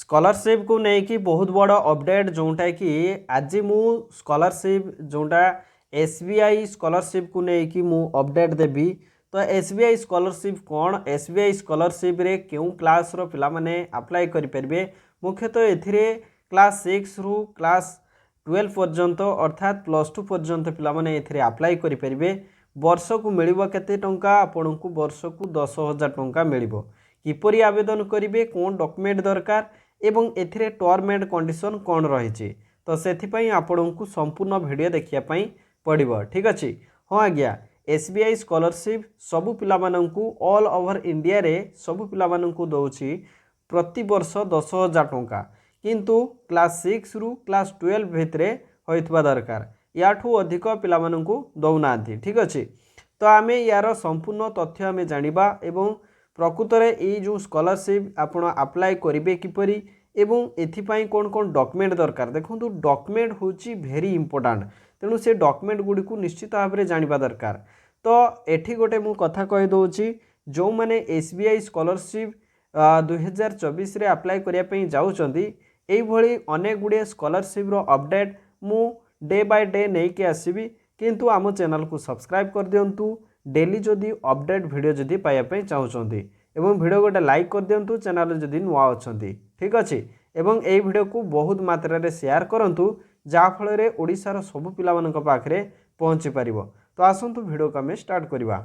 Scholarship को लेकिन बहुत बड़ अपडेट जोटा कि आज मु स्कॉलरशिप जोटा एसबीआई स्कॉलरशिप को लेकिन मु अपडेट देवी। तो एसबीआई स्कॉलरशिप कौन, एसबीआई स्कॉलरशिप रे क्यों क्लास रो पिला माने अप्लाई करि परिबे। मुख्यतः एथिरे क्लास 6 रु क्लास 12 पर्यंत अर्थात +2 पर्यंत पिला माने एथिरे अप्लाई करि परिबे। वर्ष को मिलिबो केते टंका, आपन को वर्ष को 10,000 टंका मिलिबो। किपरि आवेदन करिवे, कोन डॉक्यूमेंट दरकार एवं एथिरे टर्म एंड कंडीशन कौन रही, तो से आपण को संपूर्ण वीडियो देखिया पड़ो। ठीक अच्छे। हाँ आज्ञा, एसबीआई स्कॉलरशिप सबु पिला माननकु ऑल ओवर इंडिया रे सबु पिला माननकु दउछि प्रति वर्ष 10,000 टंका, किंतु क्लास 6 रु क्लास 12 भितरे होइतबा दरकार। याठू अधिक पिला माननकु दउनाथि। ठीक अच्छे। तो आमे यार संपूर्ण तथ्य आमे जानिबा एवं प्रकृत में ये जो स्कॉलरशिप आपण अप्लाई करेंगे किपरि एवं एथिपाई कौन कौन डॉक्यूमेंट दरकार। देखो डॉक्यूमेंट होची भेरी इंपोर्टेंट, तेणु से डॉक्यूमेंट गुड़ी को निश्चित भाव में जानिबा दरकार। तो एठी गोटे मु कथा कहि दउची, जो माने एसबीआई स्कॉलरशिप 2024 रे अप्लाई करिया पई जाउचंदी, एई भली अनेक गुड़े स्कॉलरशिप रो अपडेट मु डे बाय डे नहीं के आसीबी, किंतु आम चैनल को सब्सक्राइब कर दियंतु। डेली जदि अपडेट वीडियो जदि पाया पई चाहउचंदी एवं वीडियो गोटे लाइक कर दियंतु, चैनल जदि नुआ अछंती। ठीक अच्छे। एवं एई वीडियो को बहुत मात्रा रे शेयर करंतु, जा फल रे ओडिसार सब पिला मानक पाखरे पहुंची परिबो। तो आसंतु वीडियो को हमें स्टार्ट करिबा।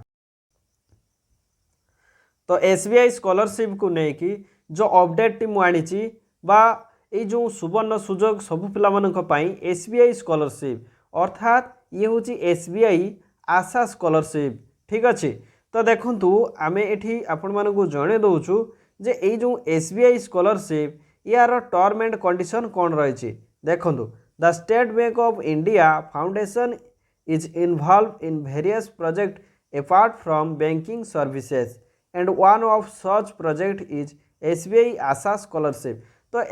तो एसबीआई स्कॉलरशिप को लेकी जो अपडेट टी मु आनिची बा ए जो सुवर्ण सुजोग सब पिला मानक पई एसबीआई स्कॉलरशिप अर्थात ये होची एसबीआई आशा स्कॉलरशिप। ठीक अच्छे। तो देखंतु आमे एठी आपण मानकु जणे दउछु जे ए जो एसबीआई स्कॉलरशिप यार टर्म एंड कंडीशन कौन रही। देखंतु the state bank of India foundation is involve in various project apart from banking services and one of such project is SBI Asha scholarship. तो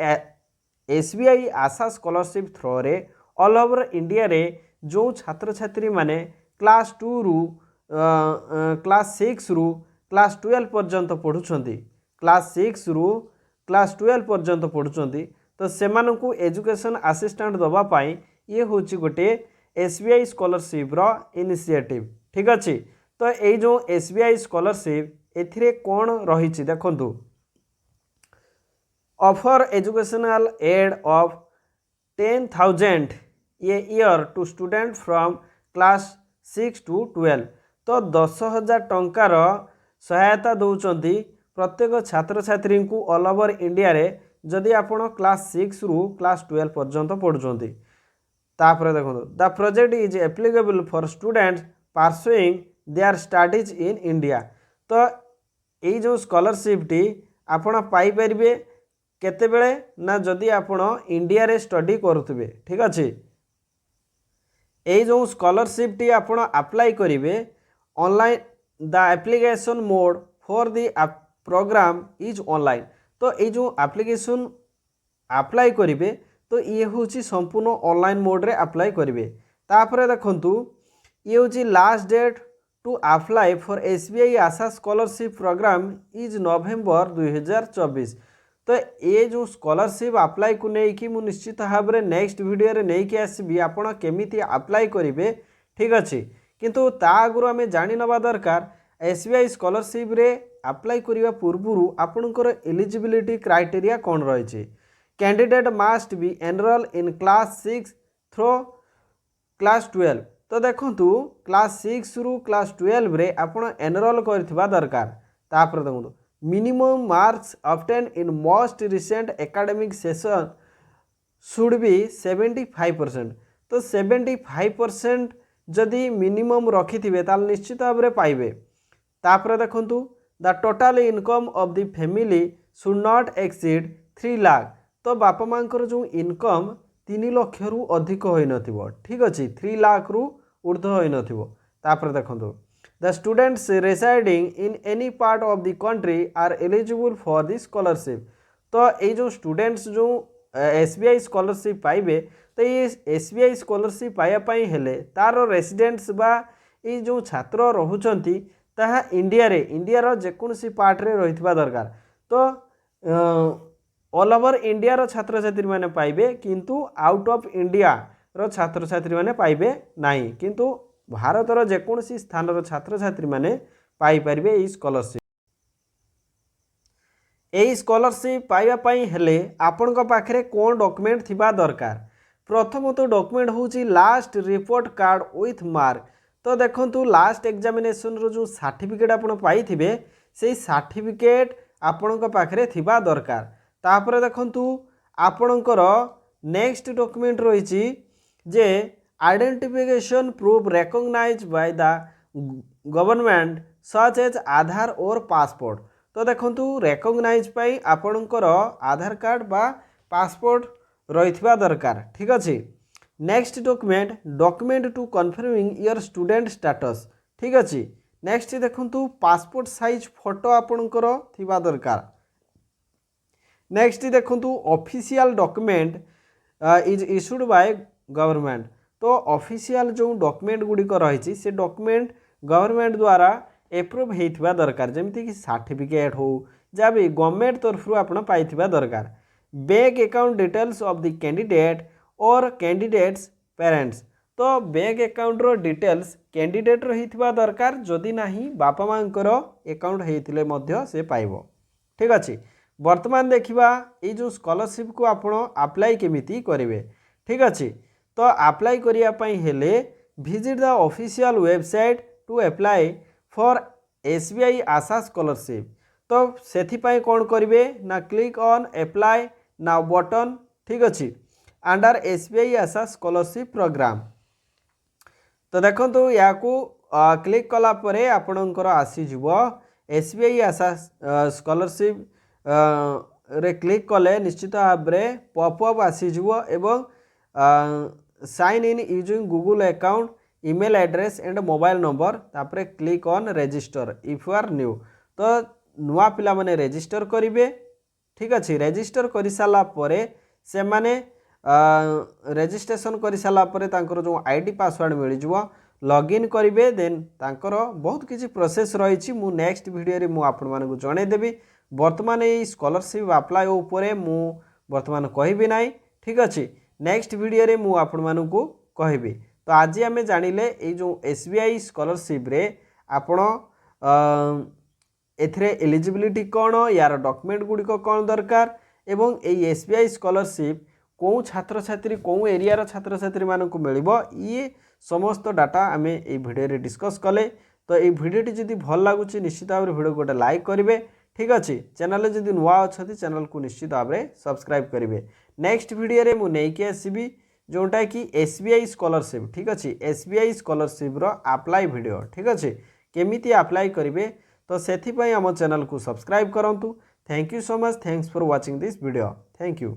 एसबीआई आशा स्कॉलरशिप थ्रो रे all over India रे जो छात्र छात्री माने class 2 रु क्लास 6 रु class 12 पर्यंत पढ़ुछंती, class 6 रु क्लास 12 पर्यंत पढ़ुछंती, तो सेमानकु एजुकेशन असिस्टेंट दबा पाई ये होची गोटे एसबीआई स्कॉलरशिप रो इनिशिएटिव। ठीक अच्छे। तो ये जो एसबीआई स्कॉलरशिप एथिरे कौन रही, देखंतु offer educational aid of 10,000 a year to student from class 6 to 12। तो 10,000 टंकार सहायता दौरान प्रत्येक छात्र छात्री को ऑल ओवर इंडिया रे जदि आपण क्लास 6 रु क्लास 12 पर्यंत पढ़ुंट। तापर देखो the project is applicable for students pursuing their studies in India. तो ये जो स्कॉलरशिप टी आपण पाई परिबे केते बेले ना जदि आपण इंडिया रे स्टडी करुथिबे। ठीक अच्छे। ये जो स्कॉलरशिप टी आपण अप्लाई करेंगे online, the application mode for the program is online. तो ये जो एप्लीकेशन अप्लाई करेंगे तो ये हूँ संपूर्ण ऑनलाइन मोड रे अप्लाई करेंगे। तापर देखंतु ये हूँ last date to apply for SBI Asha scholarship program is November 2024। तो ये जो स्कॉलरशिप अप्लाई को लेकिन मु निश्चित भाव में नेक्स्ट वीडियो रे नहीं कि आसबि आपण केमिति अप्लाई करेंगे। ठीक अच्छे। किंतु ता आगु आम जानी नवा दरकार एसबीआई स्कॉलरशिप रे अप्लाई करने पूर्व आपणकर एलिजिबिलिटी क्राइटेरिया कौन रही। Candidate must be enrol in class 6 through class 12। तो देखंतु क्लास 6 रु क्लास 12 रे आपण एनरोल करथिबा दरकार। तापर देखंतु minimum marks obtain in most recent academic session should be 75%। तो 75% जदि मिनिमम रखिथिबे ताल निश्चित भाव में पाइबे। तापर देखंतु the total income of the family should not exceed 3 lakh. तो बापा मांकर जो इनकम 3 लाख रु अधिक होई नथिबो। ठीक अछि। 3 लाख रु ऊर्ध्व होई नथिबो। तापर देखंतु the students residing in any part of the country are eligible for the scholarship. तो ये जो स्टूडेंट्स जो एसबीआई स्कॉलरशिप पाइबे, तो ये एसबीआई स्कॉलरशिप पाइबापी हेले तार रेसिडेंट्स बा ये जो छात्र रोचंती ताहा इंडिया रे इंडिया रो जेकोसी पार्ट रे रहितबा दरकार। तो ऑल ओवर इंडिया रो छात्र छात्री माने पाइबे किंतु आउट ऑफ इंडिया रो छात्र छात्री माने पाइबे नाही किंतु भारत रो जेकोसी स्थान रो छात्र छात्री माने पाई परिबे ई स्कॉलरशिप। एई स्कॉलरशिप पाइबा पई हेले आपन को पाखरे कोन डॉक्यूमेंट थिबा दरकार। प्रथम तो डॉक्यूमेंट होची last report card with mark. तो देखंतु लास्ट एग्जामिनेशन रो जो सर्टिफिकेट आपन पाई थिबे सेई सर्टिफिकेट आपन को पाखरे थिबा दरकार। तापरे देखंतु आपनकर नेक्स्ट डॉक्यूमेंट रहिछि जे identification proof recognized by the government such as Aadhaar और पासपोर्ट। तो देखंतु रिकॉग्नाइज पाई आपनकर आधार कार्ड बा पासपोर्ट रहिथिबा दरकार। ठीक अछि। Next document to confirming your student status. ठीक अछि। नेक्स्ट देखंतु पासपोर्ट साइज फोटो आपनकर थिबा दरकार। नेक्स्ट देखंतु official document is issued by government. तो ऑफिशियल जो डॉक्यूमेंट गुड़िक रही से डॉक्यूमेंट गवर्नमेंट द्वारा एप्रूव होइथिबा दरकार जेमती कि सर्टिफिकेट हो जहाँ भी गवर्नमेंट तरफ आपन पाइथिबा दरकार। Bank account details of the candidate और कैंडिडेट्स पेरेंट्स। तो बैंक अकाउंट रो डिटेल्स कैंडिडेट रहिथिबा दरकार जदि नाही बापा मांकर अकाउंट हेइथिले मध्य से पाइबो। ठीक अछि। वर्तमान देखिबा ए जो स्कॉलरशिप को आपण अप्लाई केमिति करिवे। ठीक अछि। तो अप्लाई करिया पई हेले visit the official website to apply for SBI Asha scholarship. तो सेथि पई कोन करिवे ना click on apply now button. ठीक अछि under SBI Asha scholarship program. तो देखंतु या को क्लिक कला परे आपणकर आसी जिवो एसबीआई आशा स्कॉलरशिप रे क्लिक कले निश्चित भाव में पॉपअप आसी जिवो एवं sign in using Google account email address and mobile number तापरे click on register if you are new. तो नुआ पिला माने रजिस्टर करिवे। ठीक अछि। रजिस्टर करि साला परे से माने रजिस्ट्रेशन करि साला परे तांकर जो आईडी पासवर्ड मिल जिवो लॉगिन करिवे देन तांकर बहुत किछि प्रोसेस रहिछि मु नेक्स्ट वीडियो रे मु आपन मानकु जणे देबी। वर्तमान ए स्कॉलरशिप अप्लाई उपरे मु वर्तमान कहिबी नाही। ठीक अछि। नेक्स्ट वीडियो रे मु आपन मानकु कहिबी। तो आज आम जानिले ये जो एसबीआई स्कॉलरशिप रे आपण एथरे एलिजिबिलिटी कौन यार डॉक्यूमेंट गुड़िक कौन दरकार एवं ये एसबीआई स्कॉलरशिप कौ छात्र छात्री कौ एरिया छात्र छात्री मानक मिलिबो ये समस्त डाटा आम ये वीडियो रे डिस्कस कले। तो ये वीडियोटी जदि भल लगुच निश्चित भाव में वीडियो गोटे लाइक करेंगे। ठीक अच्छे। चैनल जदि नुआ अच्छा चैनल को निश्चित भाव में सब्सक्राइब करेंगे। नेक्स्ट वीडियो रे मु नेकी आसीबी जोटा कि एसबीआई स्कॉलरशिप। ठीक अच्छे। एसबीआई स्कॉलरशिप रो अप्लाई वीडियो। ठीक अच्छे केमिति अप्लाई करेंगे तो सेथिपाई आम चैनल को सब्सक्राइब करंतु। Thank you so much. Thanks for watching this video. Thank you.